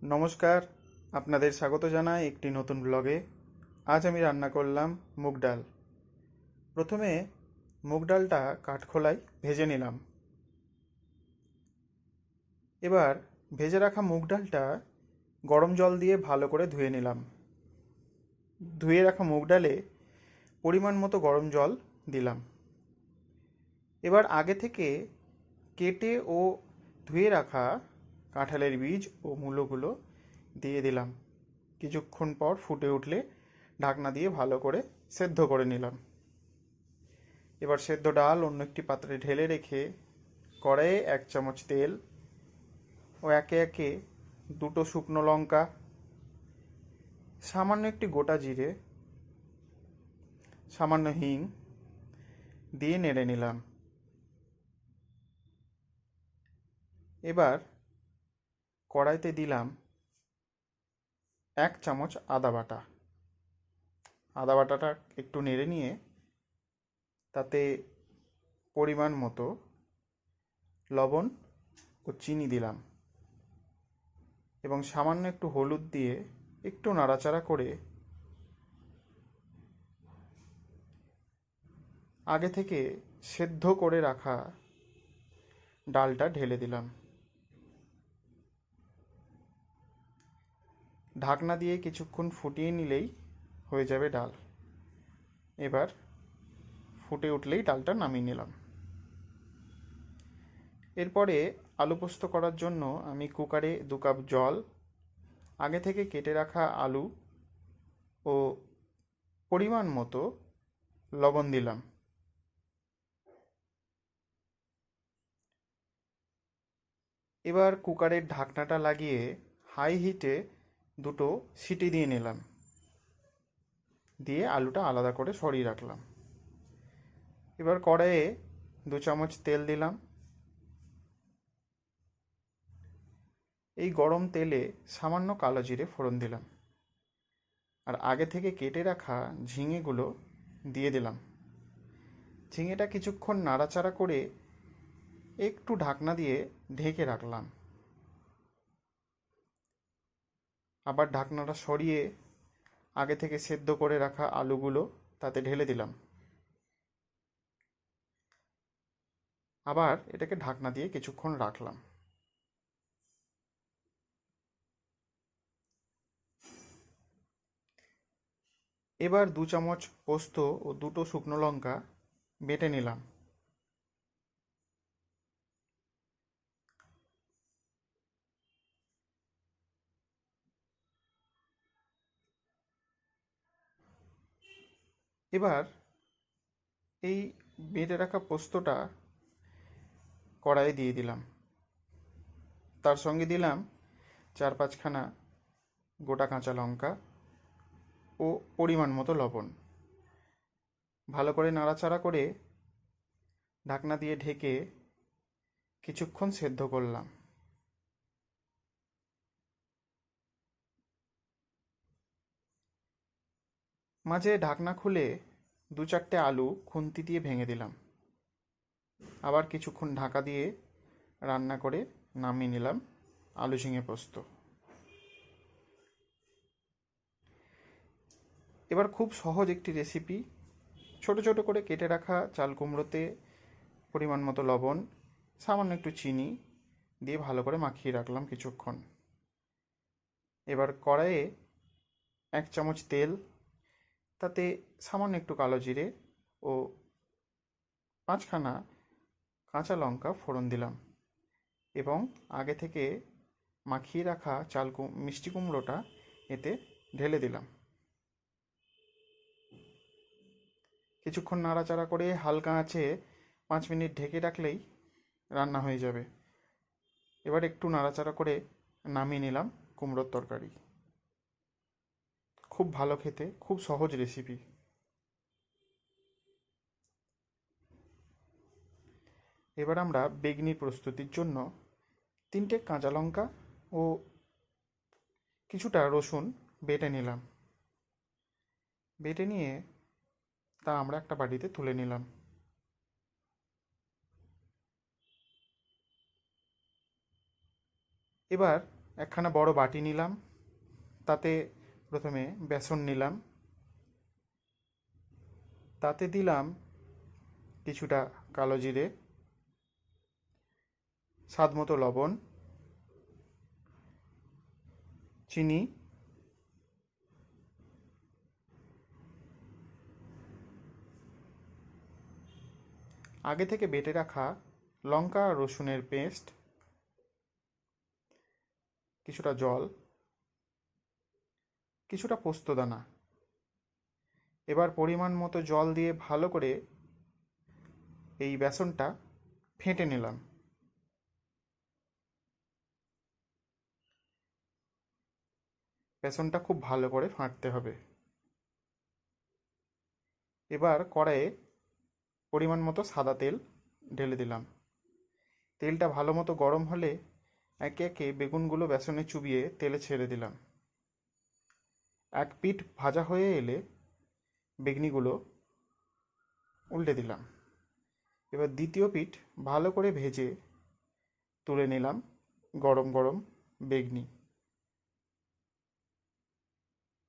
নমস্কার, আপনাদের স্বাগত জানাই একটি নতুন ব্লগে। আজ আমি রান্না করলাম মুগ ডাল। প্রথমে মুগ ডালটা কাঠখোলায় ভেজে নিলাম। এবার ভেজে রাখা মুগ ডালটা গরম জল দিয়ে ভালো করে ধুয়ে নিলাম। ধুয়ে রাখা মুগ ডালে পরিমাণ মতো গরম জল দিলাম। এবার আগে থেকে কেটে ও ধুয়ে রাখা কাঁঠালের বীজ ও মূলোগুলো দিয়ে দিলাম। কিছুক্ষণ পর ফুটে উঠলে ঢাকনা দিয়ে ভালো করে সেদ্ধ করে নিলাম। এবার সেদ্ধ ডাল অন্য একটি পাত্রে ঢেলে রেখে কড়াইয়ে 1 চামচ তেল ও একে একে দুটো শুকনো লঙ্কা, সামান্য একটি গোটা জিরে, সামান্য হিং দিয়ে নেড়ে নিলাম। এবার কড়াইতে দিলাম 1 চামচ আদা বাটা। আদা বাটাটা একটু নেড়ে নিয়ে তাতে পরিমাণ মতো লবণ ও চিনি দিলাম এবং সামান্য একটু হলুদ দিয়ে একটু নাড়াচাড়া করে আগে থেকে সেদ্ধ করে রাখা ডালটা ঢেলে দিলাম। ঢাকনা দিয়ে কিছুক্ষণ ফুটিয়ে নিলেই হয়ে যাবে ডাল। এবার ফুটে উঠলেই ডালটা নামিয়ে নিলাম। এরপরে আলু পোস্ত করার জন্য আমি কুকারে 2 কাপ জল, আগে থেকে কেটে রাখা আলু ও পরিমাণ মতো লবণ দিলাম। এবার কুকারের ঢাকনাটা লাগিয়ে হাই হিটে দুটো সিটি দিয়ে নিলাম, দিয়ে আলুটা আলাদা করে সরিয়ে রাখলাম। এবার কড়াইয়ে 2 চামচ তেল দিলাম। এই গরম তেলে সামান্য কালো জিরে ফোড়ন দিলাম আর আগে থেকে কেটে রাখা ঝিঙেগুলো দিয়ে দিলাম। ঝিঙেটা কিছুক্ষণ নাড়াচাড়া করে একটু ঢাকনা দিয়ে ঢেকে রাখলাম। আবার ঢাকনাটা সরিয়ে আগে থেকে সেদ্ধ করে রাখা আলুগুলো তাতে ঢেলে দিলাম। আবার এটাকে ঢাকনা দিয়ে কিছুক্ষণ রাখলাম। এবার 2 চামচ পোস্ত ও দুটো শুকনো লঙ্কা বেটে নিলাম। এবার এই বেটে রাখা পোস্তটা কড়াইয়ে দিয়ে দিলাম। তার সঙ্গে দিলাম 4-5খানা গোটা কাঁচা লঙ্কা ও পরিমাণ মতো লবণ। ভালো করে নাড়াচাড়া করে ঢাকনা দিয়ে ঢেকে কিছুক্ষণ সেদ্ধ করলাম। মাঝে ঢাকনা খুলে 2-4টে আলু খুন্তি দিয়ে ভেঙে দিলাম। আবার কিছুক্ষণ ঢাকা দিয়ে রান্না করে নামিয়ে নিলাম আলু ঝিঙে পোস্ত। এবার খুব সহজ একটি রেসিপি, ছোট ছোট করে কেটে রাখা চাল কুমড়োতে পরিমাণ মতো লবণ, সামান্য একটু চিনি দিয়ে ভালো করে মাখিয়ে রাখলাম কিছুক্ষণ। এবার কড়াইয়ে 1 চামচ তেল, তাতে সামান্য একটু কালো জিরে ও 5খানা কাঁচা লঙ্কা ফোড়ন দিলাম এবং আগে থেকে মাখিয়ে রাখা মিষ্টি কুমড়োটা এতে ঢেলে দিলাম। কিছুক্ষণ নাড়াচাড়া করে হালকা আঁচে 5 মিনিট ঢেকে রাখলেই রান্না হয়ে যাবে। এবার একটু নাড়াচাড়া করে নামিয়ে নিলাম কুমড়োর তরকারি। খুব ভালো খেতে, খুব সহজ রেসিপি। এবার আমরা বেগনি প্রস্তুতির জন্য 3টে কাঁচা লঙ্কা ও কিছুটা রসুন বেটে নিলাম। বেটে নিয়ে তা আমরা একটা বাটিতে তুলে নিলাম। এবার একখানা বড় বাটি নিলাম, তাতে প্রথমে বেসন নিলাম, তাতে দিলাম কিছুটা কালো জিরে, স্বাদ মতো লবণ, চিনি, আগে থেকে বেটে রাখা লঙ্কা আর রসুনের পেস্ট, কিছুটা জল, কিছুটা পোস্তদানা। এবার পরিমাণ মতো জল দিয়ে ভালো করে এই বেসনটা ফেটে নিলাম। বেসনটা খুব ভালো করে ফাটতে হবে। এবার কড়াইয়ে পরিমাণ মতো সাদা তেল ঢেলে দিলাম। তেলটা ভালো মতো গরম হলে একে একে বেগুনগুলো বেসনে চুবিয়ে তেলে ছেড়ে দিলাম। এক পিঠ ভাজা হয়ে এলে বেগনিগুলো উল্টে দিলাম। এবার দ্বিতীয় পিঠ ভালো করে ভেজে তুলে নিলাম গরম গরম বেগনি।